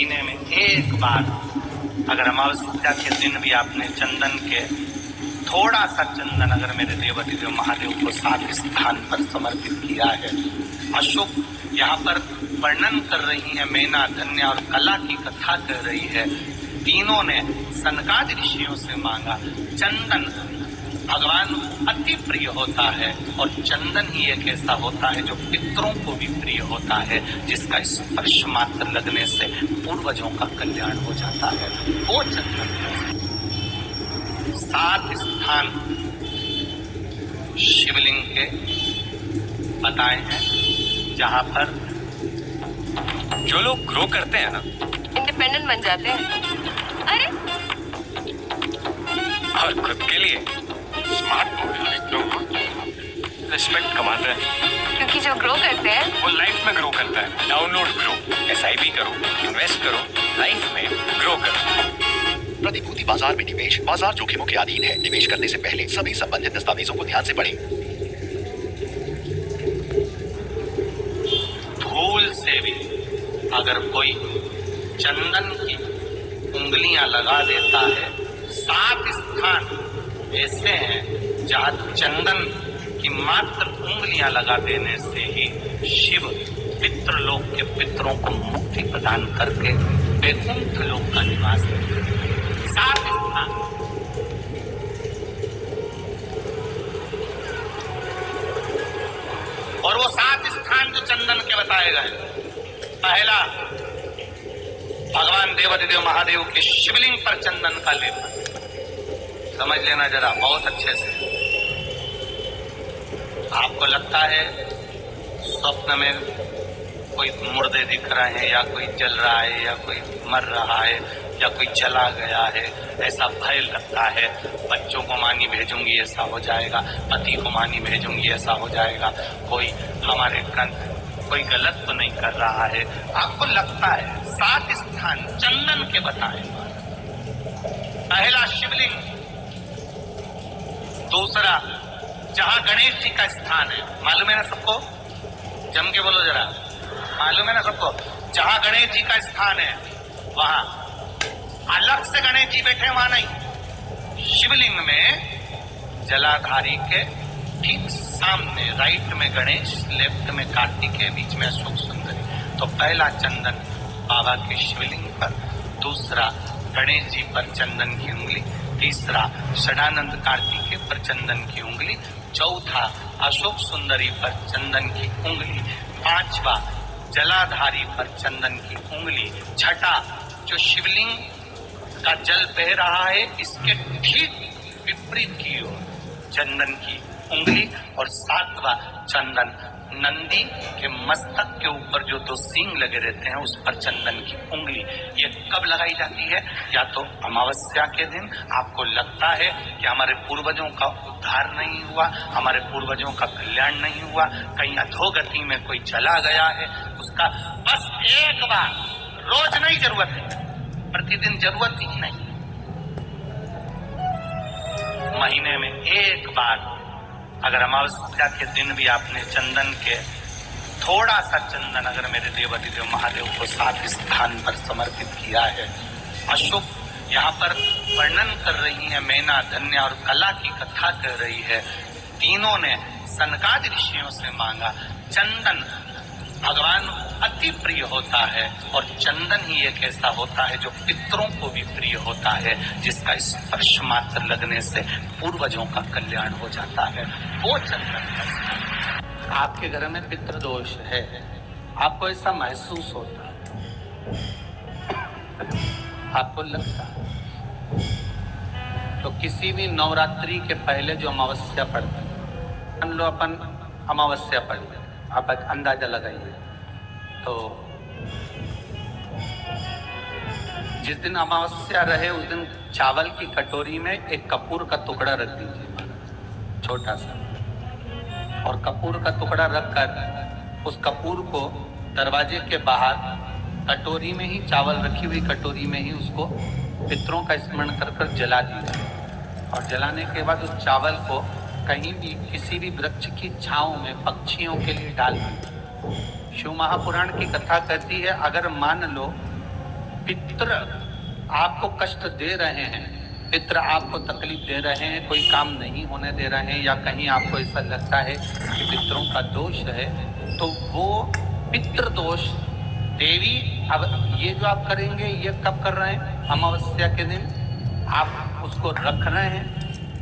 महीने में एक बार अगर अमावस्या के दिन भी आपने चंदन के थोड़ा सा चंदन अगर मेरे देवाधिदेव महादेव को 7 स्थान पर समर्पित किया है। अशुभ यहाँ पर वर्णन कर रही है मैना, धन्या और कला की कथा कर रही है। तीनों ने सनकादि ऋषियों से मांगा। चंदन भगवान अति प्रिय होता है और चंदन ही एक ऐसा होता है जो पितरों को भी प्रिय होता है, जिसका स्पर्श मात्र लगने से पूर्वजों का कल्याण हो जाता है। वो चंदन 7 स्थान शिवलिंग के बताए हैं जहां पर जो लोग ग्रो करते हैं ना, इंडिपेंडेंट बन जाते हैं। अरे और खुद के लिए स्मार्ट रिस्पेक्ट कमाते हैं, क्योंकि जो ग्रो करते हैं वो लाइफ में ग्रो करता है। डाउनलोड ग्रो, SIP करो, इन्वेस्ट करो, लाइफ में ग्रो करो। प्रतिभूति बाजार में निवेश बाजार जोखिमों के अधीन है। निवेश करने से पहले सभी संबंधित दस्तावेजों को ध्यान से पढ़ें। भूल से भी अगर कोई चंदन की उंगलियां लगा देता है, 7 स्थान ऐसे हैं जहां चंदन की मात्र उंगलियां लगा देने से ही शिव पितृलोक के पितरों को मुक्ति प्रदान करके वैकुंठ लोक का निवास करते हैं। 7 स्थान। और वो 7 स्थान जो चंदन के बताए गए, पहला भगवान देवाधिदेव महादेव के शिवलिंग पर चंदन का लेपन। समझ लेना जरा बहुत अच्छे से। आपको लगता है स्वप्न में कोई मुर्दे दिख रहे हैं, या कोई जल रहा है, या कोई मर रहा है, या कोई चला गया है, ऐसा भय लगता है। बच्चों को मानी भेजूंगी ऐसा हो जाएगा, पति को मानी भेजूंगी ऐसा हो जाएगा, कोई हमारे कोई गलत तो नहीं कर रहा है। आपको लगता है 7 स्थान चंदन के बताए। पहला शिवलिंग, दूसरा जहां गणेश जी का स्थान है, मालूम है ना सबको? जम के बोलो जरा, मालूम है ना सबको? जहां गणेश जी का स्थान है वहां अलग से गणेश जी बैठे, वहां नहीं। शिवलिंग में जलाधारी के ठीक सामने राइट में गणेश, लेफ्ट में कार्तिकेय, बीच में अशोक सुंदरी। तो पहला चंदन बाबा के शिवलिंग पर, दूसरा गणेश जी पर चंदन की उंगली, तीसरा षडानंद कार्तिकेय पर चंदन की उंगली, चौथा अशोक सुंदरी पर चंदन की उंगली, पांचवा जलाधारी पर चंदन की उंगली, छठा जो शिवलिंग का जल बह रहा है इसके ठीक विपरीत की ओर चंदन की उंगली, और 7वां चंदन नंदी के मस्तक के ऊपर जो 2 सींग लगे रहते हैं उस पर चंदन की उंगली। ये कब लगाई जाती है? या तो अमावस्या के दिन आपको लगता है कि हमारे पूर्वजों का उद्धार नहीं हुआ, हमारे पूर्वजों का कल्याण नहीं हुआ, कहीं अधोगति में कोई चला गया है, उसका बस एक बार, रोज नहीं जरूरत है, प्रतिदिन जरूरत ही नहीं, महीने में एक बार अगर अमावस्या के दिन भी आपने चंदन के थोड़ा सा चंदन अगर मेरे देवाधिदेव महादेव को 7 स्थान पर समर्पित किया है। अशुभ यहाँ पर वर्णन कर रही है मैना, धन्या और कला की कथा कर रही है। तीनों ने सनकादि ऋषियों से मांगा। चंदन भगवान अति प्रिय होता है और चंदन ही एक ऐसा होता है जो पितरों को भी प्रिय होता है, जिसका स्पर्श मात्र लगने से पूर्वजों का कल्याण हो जाता है। वो चंदन है। आपके घर में पितृदोष है, आपको ऐसा महसूस होता है, आपको लगता है, तो किसी भी नवरात्रि के पहले जो अमावस्या पड़ता है, मान लो अपन अमावस्या पड़ी, आप अंदाजा लगाइए, तो जिस दिन अमावस्या रहे उस दिन चावल की कटोरी में एक कपूर का टुकड़ा रख दीजिए, छोटा सा, और कपूर का टुकड़ा रखकर उस कपूर को दरवाजे के बाहर कटोरी में ही, चावल रखी हुई कटोरी में ही उसको पितरों का स्मरण कर कर जला दीजिए। और जलाने के बाद उस चावल को कहीं भी किसी भी वृक्ष की छांव में पक्षियों के लिए डाल दीजिए। शिव महापुराण की कथा कहती है, अगर मान लो पितृ आपको कष्ट दे रहे हैं, पितृ आपको तकलीफ दे रहे हैं, कोई काम नहीं होने दे रहे हैं, या कहीं आपको ऐसा लगता है कि पितरों का दोष है, तो वो पितृ दोष देवी, अब ये जो आप करेंगे ये कब कर रहे हैं? अमावस्या के दिन आप उसको रख रहे हैं।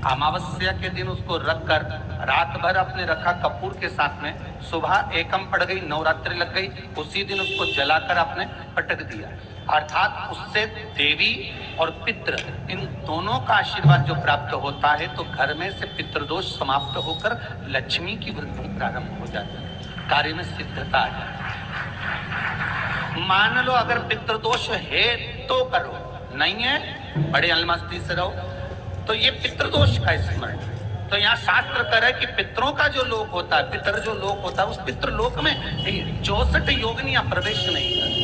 अमावस्या के दिन उसको रख कर रात भर आपने रखा कपूर के साथ में, सुबह एकम पड़ गई, नवरात्रि लग गई, उसी दिन उसको जलाकर आपने पटक दिया। अर्थात उससे देवी और पितृ इन दोनों का आशीर्वाद जो प्राप्त होता है, तो घर में से पितृदोष समाप्त होकर लक्ष्मी की वृद्धि प्रारंभ हो जाती है, कार्य में सिद्धता आ जाती है। मान लो अगर पितृदोष है तो करो, नहीं है बड़े अलमस्ती से रहो, तो ये पितृदोष का स्मरण। तो यहाँ शास्त्र कह रहा है कि पितरों का जो लोक होता है, पितर जो लोक होता है, उस पितृलोक में 64 योगिनियां प्रवेश नहीं करती।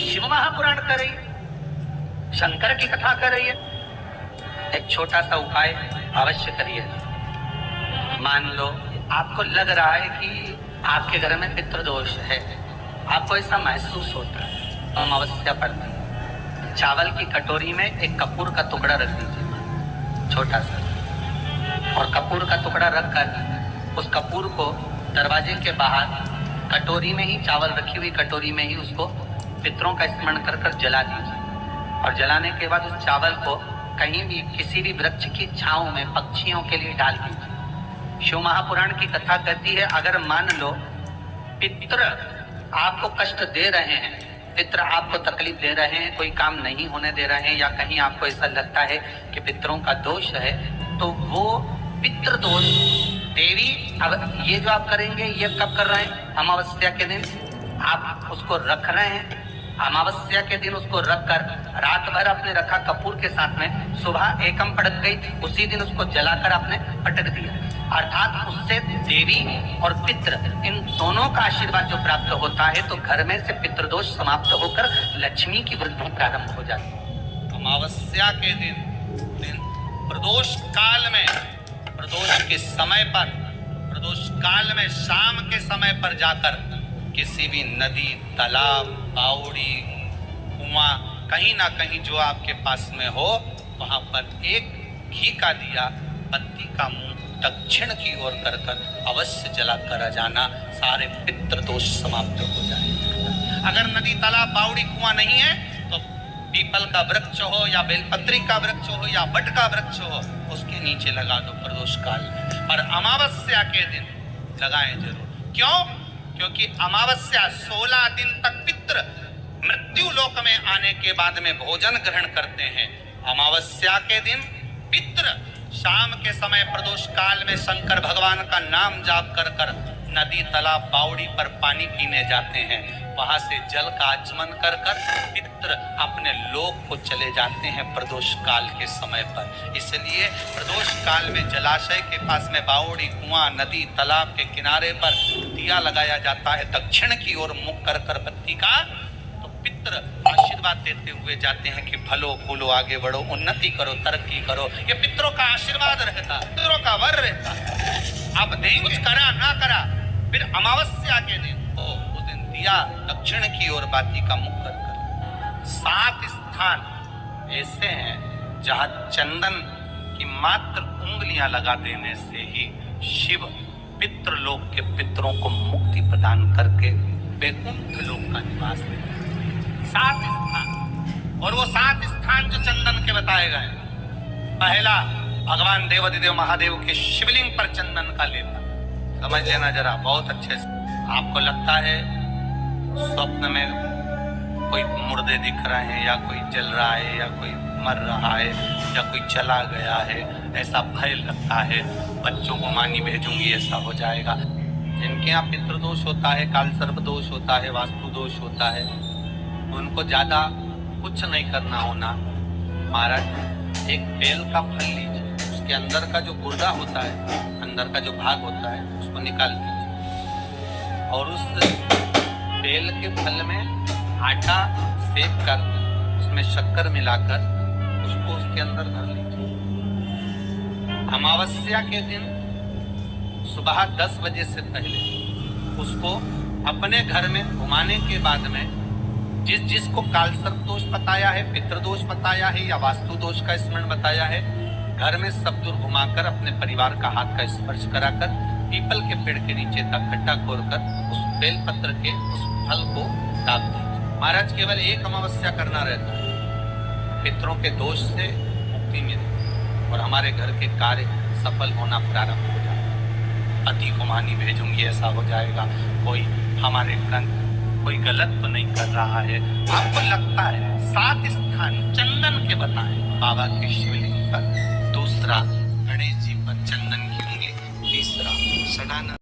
शिव महापुराण कर रही है, शंकर की कथा कर रही है। एक छोटा सा उपाय अवश्य करिए। मान लो आपको लग रहा है कि आपके घर में पितृदोष है, आपको ऐसा महसूस होता है, अमावस्या पड़ती है, चावल की कटोरी में एक कपूर का टुकड़ा रख दीजिए, छोटा सा, और कपूर का टुकड़ा रखकर उस कपूर को दरवाजे के बाहर कटोरी में ही, चावल रखी हुई कटोरी में ही उसको पितरों का स्मरण कर कर जला दीजिए। और जलाने के बाद उस चावल को कहीं भी किसी भी वृक्ष की छांव में पक्षियों के लिए डाल दीजिए। शिव महापुराण की कथा कहती है, अगर मान लो पितृ आपको कष्ट दे रहे हैं, पितृ आपको तकलीफ दे रहे हैं, कोई काम नहीं होने दे रहे हैं, या कहीं आपको ऐसा लगता है कि पितरों का दोष है, तो वो पितृ दोष देवी, अब ये जो आप करेंगे ये कब कर रहे हैं? अमावस्या के दिन आप उसको रख रहे हैं। अमावस्या के दिन उसको रखकर रात भर आपने रखा कपूर के साथ में, सुबह एकम पड़ गई, उसी दिन उसको जलाकर आपने पटक दिया। अर्थात उससे देवी और पितृ इन दोनों का आशीर्वाद जो प्राप्त होता है, तो घर में से पितृदोष समाप्त होकर लक्ष्मी की वृद्धि प्रारंभ हो जाती है। अमावस्या के दिन प्रदोष काल में, प्रदोष के समय पर, प्रदोष काल में शाम के समय पर जाकर किसी भी नदी, तालाब, बावड़ी, कुआं, कहीं ना कहीं जो आपके पास में हो, वहां पर एक घी का दिया, बत्ती का मुंह दक्षिण की ओर कर अवश्य जला कर जाना, सारे पितृ दोष समाप्त हो जाए। अगर नदी, तालाब, बावड़ी, कुआं नहीं है तो पीपल का वृक्ष हो, या बेलपत्री का वृक्ष हो, या बट का वृक्ष हो, उसके नीचे लगा दो प्रदोष काल में। पर अमावस्या के दिन लगाएं जरूर। क्यों? क्योंकि अमावस्या 16 दिन तक पितृ मृत्यु लोक में आने के बाद में भोजन ग्रहण करते हैं। अमावस्या के दिन पितृ शाम के समय प्रदोष काल में शंकर भगवान का नाम जाप कर कर नदी, तालाब, बावड़ी पर पानी पीने जाते हैं। वहां से जल का आचमन कर कर पितृ अपने लोक को चले जाते हैं प्रदोष काल के समय पर। इसलिए प्रदोष काल में जलाशय के पास में बावड़ी, कुआं, नदी, तालाब के किनारे पर दिया लगाया जाता है, दक्षिण की ओर मुख कर कर बत्ती का, तो पितृ आशीर्वाद देते हुए जाते हैं कि फलो फूलो, आगे बढ़ो, उन्नति करो, तरक्की करो। ये पितरों का आशीर्वाद रहता, पितरों का वर रहता। अब देंगे, कुछ करा ना करा, फिर अमावस्या के दिन उस दिन दिया दक्षिण की ओर बाती का मुख कर कर। 7 स्थान ऐसे हैं जहां चंदन की मात्र उंगलियां लगा देने से ही शिव पितृलोक के पितरों को मुक्ति प्रदान करके वैकुंठ लोक का निवास देते हैं। 7 स्थान, और वो 7 स्थान जो चंदन के बताए गए, पहला भगवान देवाधिदेव महादेव के शिवलिंग पर चंदन का लेपन, समझ लेना जरा बहुत अच्छे से। आपको लगता है स्वप्न में कोई मुर्दे दिख रहे हैं, या कोई जल रहा है, या कोई मर रहा है, या कोई चला गया है, ऐसा भय लगता है, बच्चों को मानी भेजूंगी ऐसा हो जाएगा। जिनके यहाँ पितृदोष होता है, काल सर्प दोष होता है, वास्तु दोष होता है, उनको ज्यादा कुछ नहीं करना होना। महाराज एक बेल का फल लीजिए, उसके अंदर का जो गुर्दा होता है, अंदर का जो भाग होता है, उसको निकाल दीजिए, और उस बेल के फल में आटा सेक कर उसमें शक्कर मिलाकर उसको उसके अंदर भर लीजिए। अमावस्या के दिन सुबह 10 बजे से पहले उसको अपने घर में घुमाने के बाद में जिसको कालसर्प दोष बताया है, पितृदोष बताया है या वास्तु दोष का स्मरण बताया है, घर में सब दूर घुमाकर अपने परिवार का हाथ का स्पर्श कराकर पीपल के पेड़ के नीचे तक गड्ढा खोदकर उस बेलपत्र के उस फल को डाल दीजिए। महाराज केवल एक अमावस्या करना रहता है, पितरों के दोष से मुक्ति मिले और हमारे घर के कार्य सफल होना प्रारंभ हो जाएगा। पति को मानी भेजूंगी ऐसा हो जाएगा। कोई हमारे ग्रंथ कोई गलत तो नहीं कर रहा है, आपको लगता है 7 स्थान चंदन के बताएं, बाबा के शिवलिंग पर, दूसरा गणेश जी पर चंदन की उंगली, तीसरा सडानंद